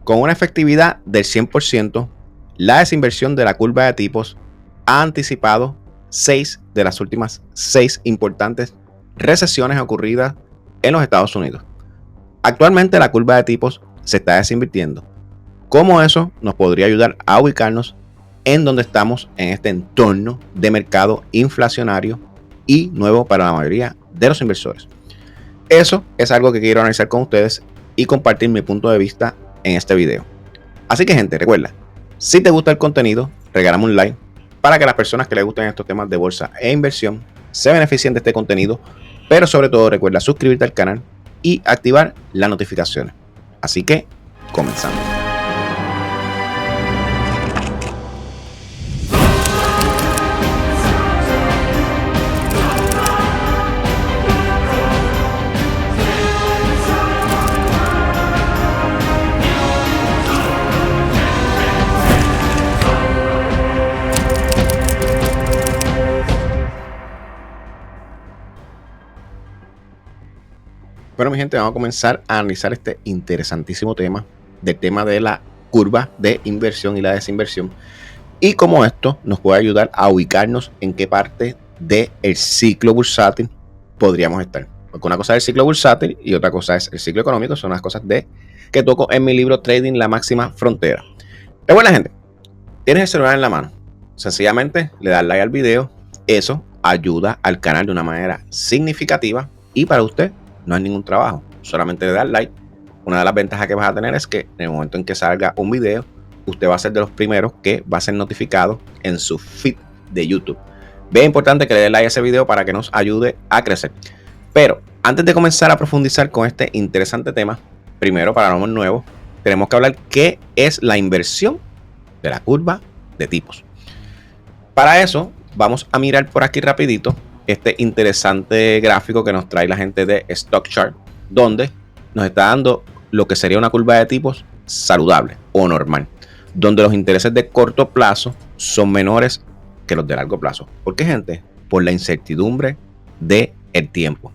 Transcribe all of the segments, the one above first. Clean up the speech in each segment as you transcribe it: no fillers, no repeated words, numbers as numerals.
Con una efectividad del 100%, la desinversión de la curva de tipos ha anticipado 6 de las últimas 6 importantes recesiones ocurridas en los Estados Unidos. Actualmente la curva de tipos se está desinvirtiendo. ¿Cómo eso nos podría ayudar a ubicarnos en donde estamos en este entorno de mercado inflacionario y nuevo para la mayoría de los inversores? Eso es algo que quiero analizar con ustedes y compartir mi punto de vista en este video. Así que, gente, recuerda, si te gusta el contenido, regálame un like para que las personas que les gusten estos temas de bolsa e inversión se beneficien de este contenido, pero sobre todo recuerda suscribirte al canal y activar las notificaciones. Así que, comenzamos. Bueno, mi gente, vamos a comenzar a analizar este interesantísimo tema de la curva de inversión y la desinversión y cómo esto nos puede ayudar a ubicarnos en qué parte del ciclo bursátil podríamos estar. Porque una cosa es el ciclo bursátil y otra cosa es el ciclo económico. Son las cosas que toco en mi libro Trading la Máxima Frontera. Recuerda, gente, tienes el celular en la mano. Sencillamente le das like al video. Eso ayuda al canal de una manera significativa y para usted no hay ningún trabajo, solamente le das like. Una de las ventajas que vas a tener es que en el momento en que salga un video, usted va a ser de los primeros que va a ser notificado en su feed de YouTube. Bien importante que le dé like a ese video para que nos ayude a crecer. Pero antes de comenzar a profundizar con este interesante tema, primero para los nuevos, tenemos que hablar qué es la inversión de la curva de tipos. Para eso, vamos a mirar por aquí rapidito este interesante gráfico que nos trae la gente de Stock Chart, donde nos está dando lo que sería una curva de tipos saludable o normal, donde los intereses de corto plazo son menores que los de largo plazo. ¿Por qué, gente? Por la incertidumbre del tiempo.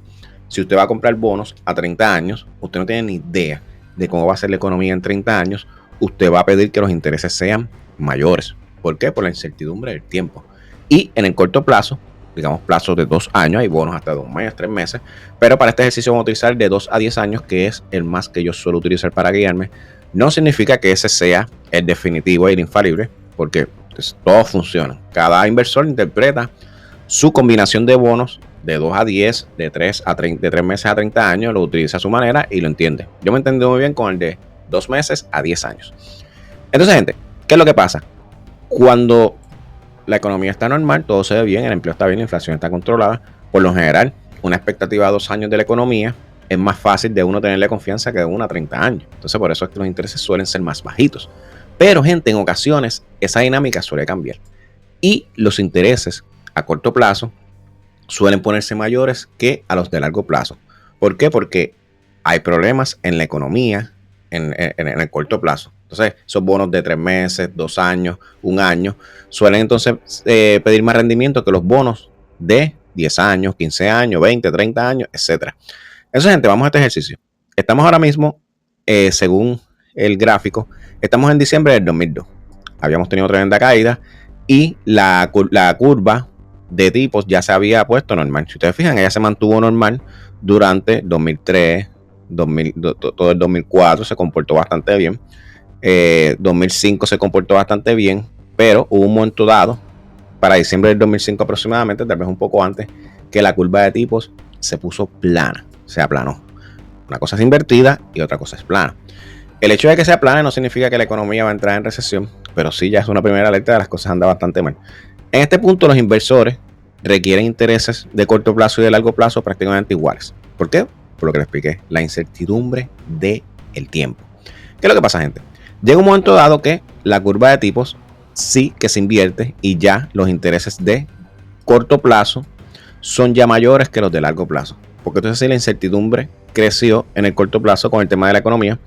Si usted va a comprar bonos a 30 años, usted no tiene ni idea de cómo va a ser la economía en 30 años, usted va a pedir que los intereses sean mayores. ¿Por qué? Por la incertidumbre del tiempo. Y en el corto plazo, digamos plazos de 2 años, hay bonos hasta 2 meses, 3 meses, pero para este ejercicio vamos a utilizar de 2 a 10 años, que es el más que yo suelo utilizar para guiarme. No significa que ese sea el definitivo y el infalible, porque pues, todo funciona. Cada inversor interpreta su combinación de bonos de 2 a 10, de 3 meses a 30 años, lo utiliza a su manera y lo entiende. Yo me entendí muy bien con el de 2 meses a 10 años. Entonces, gente, ¿qué es lo que pasa? Cuando la economía está normal, todo se ve bien, el empleo está bien, la inflación está controlada. Por lo general, una expectativa de 2 años de la economía es más fácil de uno tenerle confianza que de 1 a 30 años. Entonces, por eso es que los intereses suelen ser más bajitos. Pero, gente, en ocasiones, esa dinámica suele cambiar. Y los intereses a corto plazo suelen ponerse mayores que a los de largo plazo. ¿Por qué? Porque hay problemas en la economía en el corto plazo. Entonces, esos bonos de 3 meses, 2 años, 1 año, suelen entonces pedir más rendimiento que los bonos de 10 años, 15 años, 20, 30 años, etc. Entonces, gente, vamos a este ejercicio. Estamos ahora mismo, según el gráfico, estamos en diciembre del 2002. Habíamos tenido tremenda caída y la curva de tipos ya se había puesto normal. Si ustedes fijan, ella se mantuvo normal durante 2003, todo el 2004 se comportó bastante bien. 2005 se comportó bastante bien, pero hubo un momento dado, para diciembre del 2005 aproximadamente, tal vez un poco antes, que la curva de tipos se puso plana, se aplanó. Una cosa es invertida y otra cosa es plana. El hecho de que sea plana no significa que la economía va a entrar en recesión, pero sí ya es una primera alerta de las cosas andan bastante mal. En este punto, los inversores requieren intereses de corto plazo y de largo plazo prácticamente iguales. ¿Por qué? Por lo que les expliqué, la incertidumbre del tiempo. ¿Qué es lo que pasa, gente? Llega un momento dado que la curva de tipos sí que se invierte y ya los intereses de corto plazo son ya mayores que los de largo plazo. Porque entonces sí, la incertidumbre creció en el corto plazo con el tema de la economía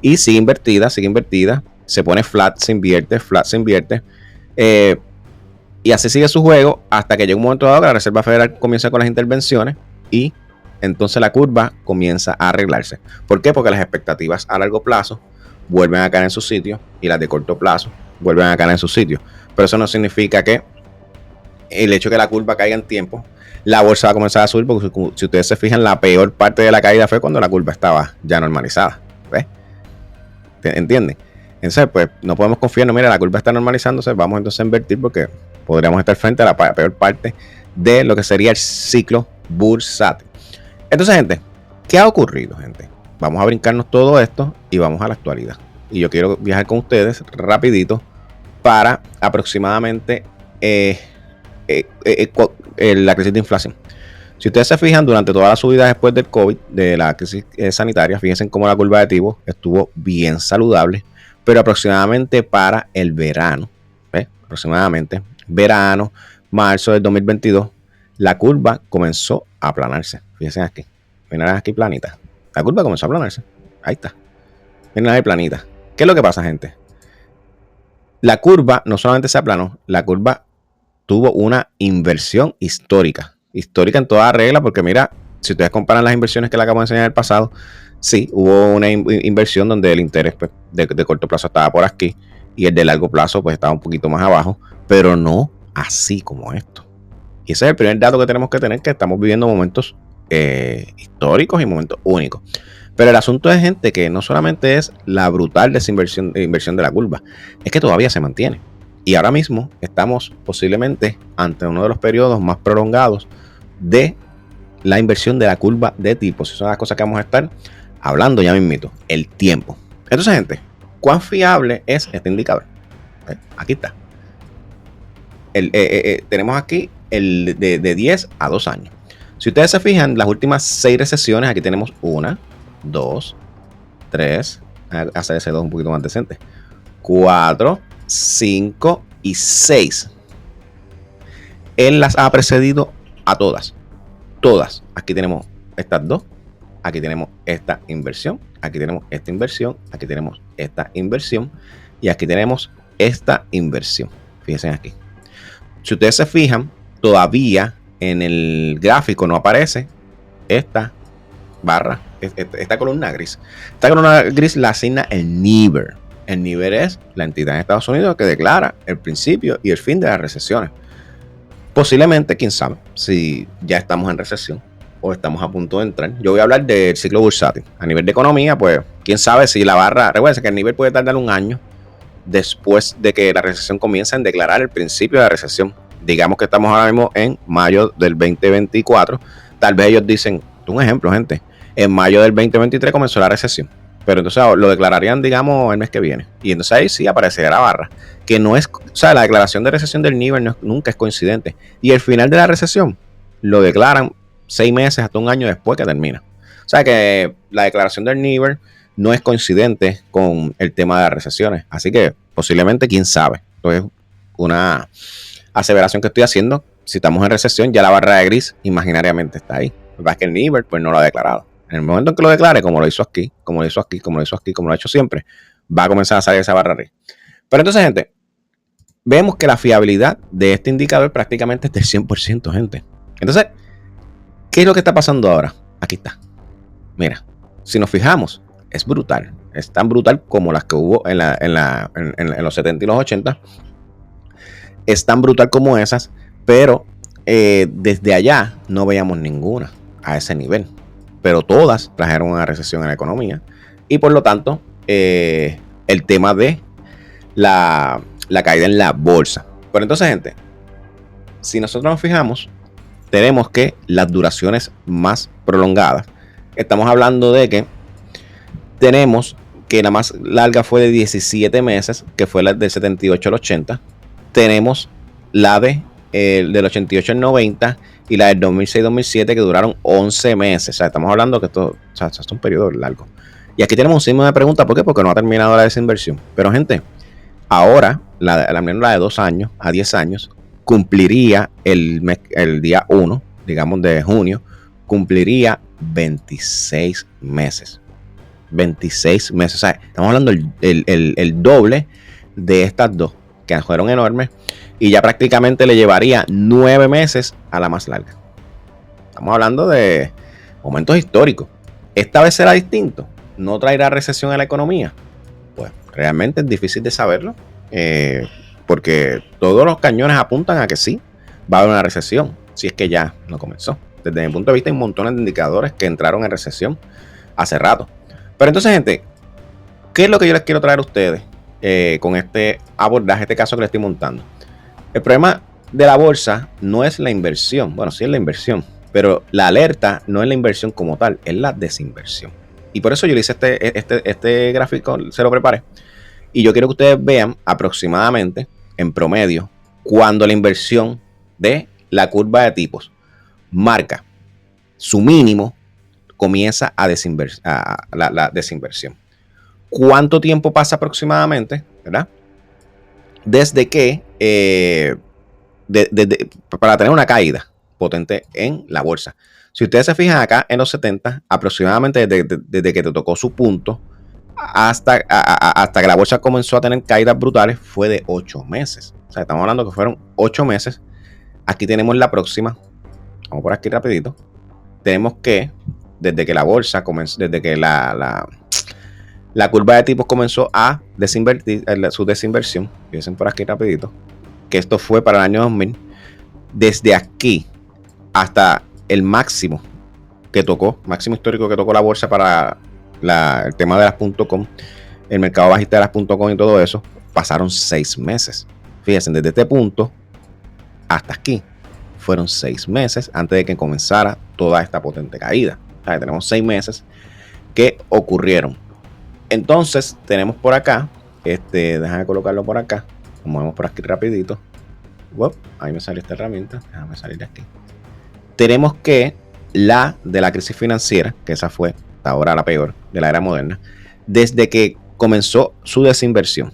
y sigue invertida, se pone flat, se invierte, y así sigue su juego hasta que llega un momento dado que la Reserva Federal comienza con las intervenciones y entonces la curva comienza a arreglarse. ¿Por qué? Porque las expectativas a largo plazo vuelven a caer en su sitio y las de corto plazo vuelven a caer en su sitio. Pero eso no significa que el hecho de que la curva caiga en tiempo, la bolsa va a comenzar a subir, porque si ustedes se fijan, la peor parte de la caída fue cuando la curva estaba ya normalizada. ¿Ves? ¿Entienden? Entonces, pues no podemos confiar, no, mira, la curva está normalizándose, vamos entonces a invertir porque podríamos estar frente a la peor parte de lo que sería el ciclo bursátil. Entonces, gente, ¿qué ha ocurrido, gente? Vamos a brincarnos todo esto y vamos a la actualidad. Y yo quiero viajar con ustedes rapidito para aproximadamente la crisis de inflación. Si ustedes se fijan, durante toda la subida después del COVID, de la crisis sanitaria, fíjense cómo la curva de tipo estuvo bien saludable, pero aproximadamente para el verano, ¿ves? Aproximadamente verano, marzo del 2022, la curva comenzó a aplanarse. Fíjense aquí, miren aquí planita. La curva comenzó a aplanarse. Ahí está. Miren ahí planita. ¿Qué es lo que pasa, gente? La curva no solamente se aplanó, la curva tuvo una inversión histórica en toda regla, porque mira, si ustedes comparan las inversiones que le acabo de enseñar en el pasado, sí, hubo una inversión donde el interés pues, de corto plazo estaba por aquí y el de largo plazo pues estaba un poquito más abajo, pero no así como esto. Y ese es el primer dato que tenemos que tener, que estamos viviendo momentos históricos y momentos únicos. Pero el asunto es, gente, que no solamente es la brutal desinversión de la curva, es que todavía se mantiene. Y ahora mismo estamos posiblemente ante uno de los periodos más prolongados de la inversión de la curva de tipos. Esas son las cosas que vamos a estar hablando ya mismito, el tiempo. Entonces, gente, ¿cuán fiable es este indicador? Aquí está. Tenemos aquí el de 10 a 2 años. Si ustedes se fijan, las últimas 6 recesiones, aquí tenemos 1, 2, 3, hacer ese 2 un poquito más decente, 4, 5 y 6. Él las ha precedido a todas. Todas. Aquí tenemos estas dos. Aquí tenemos esta inversión. Aquí tenemos esta inversión. Aquí tenemos esta inversión. Y aquí tenemos esta inversión. Fíjense aquí. Si ustedes se fijan, todavía en el gráfico no aparece esta barra, esta columna gris. Esta columna gris la asigna el NIBER. El NIBER es la entidad en Estados Unidos que declara el principio y el fin de las recesiones. Posiblemente, quién sabe, si ya estamos en recesión o estamos a punto de entrar. Yo voy a hablar del ciclo bursátil. A nivel de economía, pues, quién sabe si la barra, recuerden que el nivel puede tardar un año después de que la recesión comience en declarar el principio de la recesión. Digamos que estamos ahora mismo en mayo del 2024. Tal vez ellos dicen, un ejemplo, gente, en mayo del 2023 comenzó la recesión. Pero entonces lo declararían, digamos, el mes que viene. Y entonces ahí sí aparecería la barra. Que no es, o sea, la declaración de recesión del nivel nunca es coincidente. Y el final de la recesión lo declaran 6 meses hasta un año después que termina. O sea que la declaración del nivel no es coincidente con el tema de las recesiones. Así que posiblemente, quién sabe. Entonces, una aseveración que estoy haciendo. Si estamos en recesión, ya la barra de gris imaginariamente está ahí. Lo que pasa es que el nivel pues no lo ha declarado. En el momento en que lo declare, como lo hizo aquí, como lo hizo aquí, como lo hizo aquí, como lo ha hecho siempre, va a comenzar a salir esa barra gris. Pero entonces, gente, vemos que la fiabilidad de este indicador prácticamente es del 100%, gente. Entonces, ¿qué es lo que está pasando ahora? Aquí está. Mira, si nos fijamos, es brutal. Es tan brutal como las que hubo en los 70 y los 80. Es tan brutal como esas, pero desde allá no veíamos ninguna a ese nivel. Pero todas trajeron una recesión en la economía. Y por lo tanto, el tema de la caída en la bolsa. Pero entonces, gente, si nosotros nos fijamos, tenemos que las duraciones más prolongadas. Estamos hablando de que tenemos que la más larga fue de 17 meses, que fue la del 78 al 80. Tenemos la del 88 al 90 y la del 2006-2007 que duraron 11 meses. O sea, estamos hablando que esto es un periodo largo. Y aquí tenemos un signo de pregunta. ¿Por qué? Porque no ha terminado la desinversión. Pero, gente, ahora la de 2 años a 10 años cumpliría el día 1, digamos de junio, cumpliría 26 meses. 26 meses. O sea, estamos hablando el doble de estas dos, que fueron enormes, y ya prácticamente le llevaría 9 meses a la más larga. Estamos hablando de momentos históricos. ¿Esta vez será distinto? ¿No traerá recesión a la economía? realmente es difícil de saberlo, porque todos los cañones apuntan a que sí, va a haber una recesión, si es que ya no comenzó. Desde mi punto de vista hay montones de indicadores que entraron en recesión hace rato. Pero entonces, gente, ¿qué es lo que yo les quiero traer a ustedes con este abordaje, este caso que les estoy montando? El problema de la bolsa no es la inversión, bueno, sí es la inversión, pero la alerta no es la inversión como tal, es la desinversión. Y por eso yo le hice este gráfico, se lo preparé. Y yo quiero que ustedes vean aproximadamente, en promedio, cuando la inversión de la curva de tipos marca su mínimo, comienza a la desinversión. ¿Cuánto tiempo pasa aproximadamente, verdad? Desde que, para tener una caída potente en la bolsa. Si ustedes se fijan acá en los 70, aproximadamente desde que te tocó su punto hasta que la bolsa comenzó a tener caídas brutales, fue de 8 meses. O sea, estamos hablando que fueron 8 meses. Aquí tenemos la próxima. Vamos por aquí rapidito. Tenemos que, desde que la bolsa comenzó, desde que la curva de tipos comenzó a desinvertir, su desinversión, fíjense por aquí rapidito, que esto fue para el año 2000, desde aquí hasta el máximo que tocó, máximo histórico que tocó la bolsa para el tema de las .com, el mercado bajista de las .com y todo eso, pasaron 6 meses. Fíjense, desde este punto hasta aquí fueron 6 meses antes de que comenzara toda esta potente caída. O sea, tenemos 6 meses que ocurrieron. Entonces tenemos por acá, déjame colocarlo por acá, como vemos por aquí rapidito. Ahí me sale esta herramienta, déjame salir de aquí. Tenemos que la de la crisis financiera, que esa fue hasta ahora la peor de la era moderna, desde que comenzó su desinversión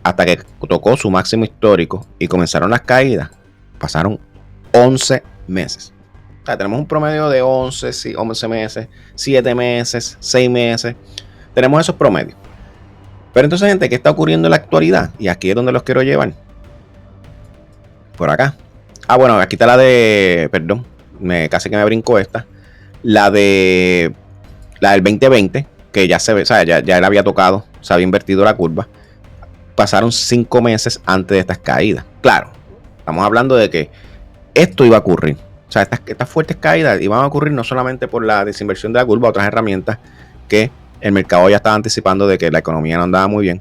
hasta que tocó su máximo histórico y comenzaron las caídas, pasaron 11 meses. O sea, tenemos un promedio de 11 meses, 7 meses, 6 meses. Tenemos esos promedios. Pero entonces, gente, ¿qué está ocurriendo en la actualidad? Y aquí es donde los quiero llevar. Por acá. Bueno, aquí está la de... Perdón, casi que me brinco esta. La del 2020, que ya se ve, o sea, ya él había tocado, se había invertido la curva. Pasaron 5 meses antes de estas caídas. Claro, estamos hablando de que esto iba a ocurrir. O sea, estas fuertes caídas iban a ocurrir no solamente por la desinversión de la curva, otras herramientas que el mercado ya estaba anticipando de que la economía no andaba muy bien.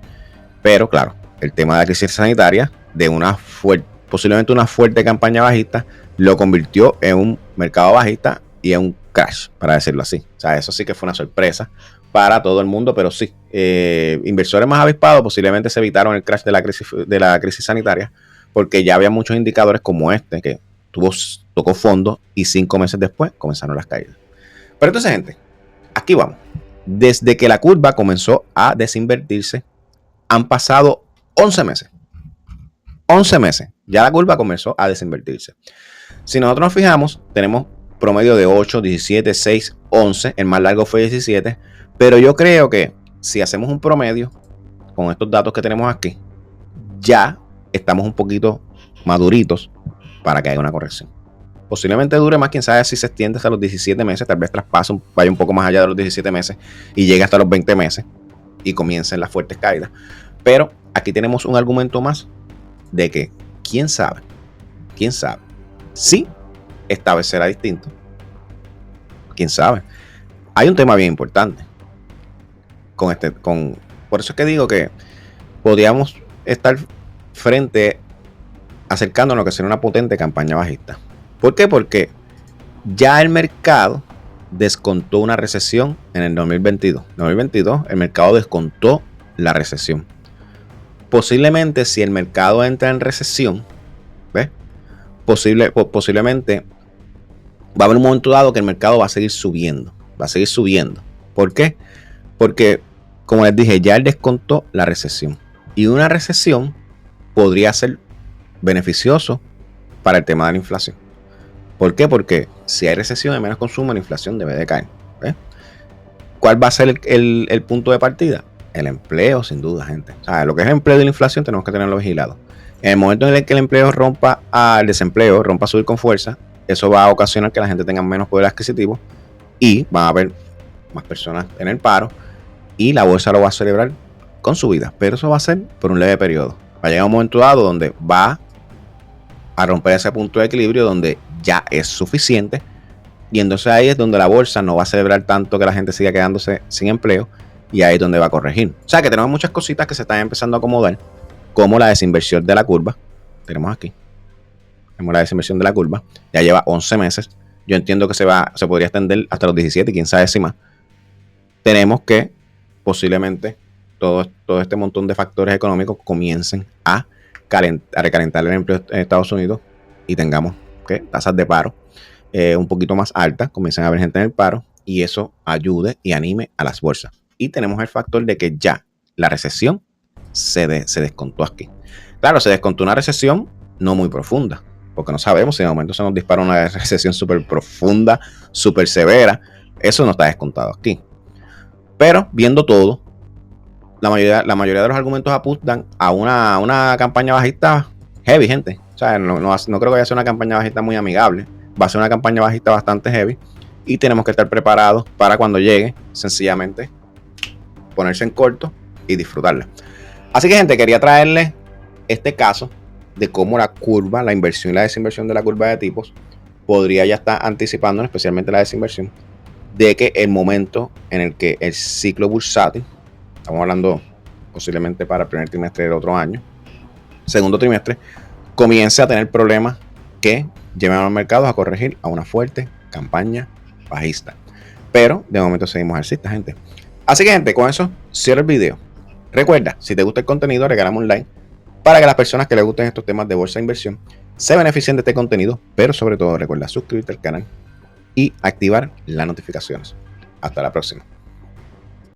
Pero claro, el tema de la crisis sanitaria, de posiblemente una fuerte campaña bajista, lo convirtió en un mercado bajista y en un crash, para decirlo así. O sea, eso sí que fue una sorpresa para todo el mundo, pero sí, inversores más avispados posiblemente se evitaron el crash de la crisis sanitaria, porque ya había muchos indicadores como este, que tocó fondo y 5 meses después comenzaron las caídas. Pero entonces, gente, aquí vamos. Desde que la curva comenzó a desinvertirse, han pasado 11 meses. 11 meses. Ya la curva comenzó a desinvertirse. Si nosotros nos fijamos, tenemos promedio de 8, 17, 6, 11. El más largo fue 17. Pero yo creo que si hacemos un promedio con estos datos que tenemos aquí, ya estamos un poquito maduritos para que haya una corrección. Posiblemente dure más, quién sabe si se extiende hasta los 17 meses, tal vez traspase, vaya un poco más allá de los 17 meses y llegue hasta los 20 meses y comiencen las fuertes caídas. Pero aquí tenemos un argumento más de que, quién sabe, si esta vez será distinto. Quién sabe. Hay un tema bien importante por eso es que digo que podríamos estar acercándonos a que sería una potente campaña bajista. ¿Por qué? Porque ya el mercado descontó una recesión en el 2022. En 2022 el mercado descontó la recesión. Posiblemente si el mercado entra en recesión, ¿ves? Posiblemente va a haber un momento dado que el mercado va a seguir subiendo. ¿Por qué? Porque, como les dije, ya él descontó la recesión. Y una recesión podría ser beneficioso para el tema de la inflación. ¿Por qué? Porque si hay recesión, hay menos consumo, la inflación debe de caer. ¿Ves? ¿Cuál va a ser el punto de partida? El empleo, sin duda, gente. O sea, lo que es el empleo y la inflación tenemos que tenerlo vigilado. En el momento en el que el empleo el desempleo rompa a subir con fuerza, eso va a ocasionar que la gente tenga menos poder adquisitivo y van a haber más personas en el paro y la bolsa lo va a celebrar con subida, pero eso va a ser por un leve periodo. Va a llegar un momento dado donde va a romper ese punto de equilibrio donde ya es suficiente, y entonces ahí es donde la bolsa no va a celebrar tanto que la gente siga quedándose sin empleo, y ahí es donde va a corregir. O sea que tenemos muchas cositas que se están empezando a acomodar, como la desinversión de la curva. Tenemos aquí, tenemos la desinversión de la curva, ya lleva 11 meses. Yo entiendo que se podría extender hasta los 17, quién sabe si más. Tenemos que posiblemente todo este montón de factores económicos comiencen a recalentar el empleo en Estados Unidos y tengamos tasas de paro un poquito más altas, comiencen a haber gente en el paro, y eso ayude y anime a las bolsas. Y tenemos el factor de que ya la recesión se descontó aquí. Claro, se descontó una recesión no muy profunda, porque no sabemos si en el momento se nos dispara una recesión súper profunda, súper severa. Eso no está descontado aquí. Pero viendo todo, la mayoría de los argumentos apuntan a una campaña bajista heavy, gente. O sea, no creo que vaya a ser una campaña bajista muy amigable. Va a ser una campaña bajista bastante heavy, y tenemos que estar preparados para cuando llegue, sencillamente ponerse en corto y disfrutarla. Así que, gente, quería traerles este caso de cómo la curva, la inversión y la desinversión de la curva de tipos podría ya estar anticipando, especialmente la desinversión, de que el momento en el que el ciclo bursátil, estamos hablando posiblemente para el primer trimestre del otro año, segundo trimestre, comience a tener problemas que lleven a los mercados a corregir a una fuerte campaña bajista. Pero de momento seguimos alcistas, gente. Así que, gente, con eso cierro el video. Recuerda, si te gusta el contenido, regálame un like para que las personas que les gusten estos temas de bolsa e inversión se beneficien de este contenido. Pero sobre todo, recuerda suscribirte al canal y activar las notificaciones. Hasta la próxima.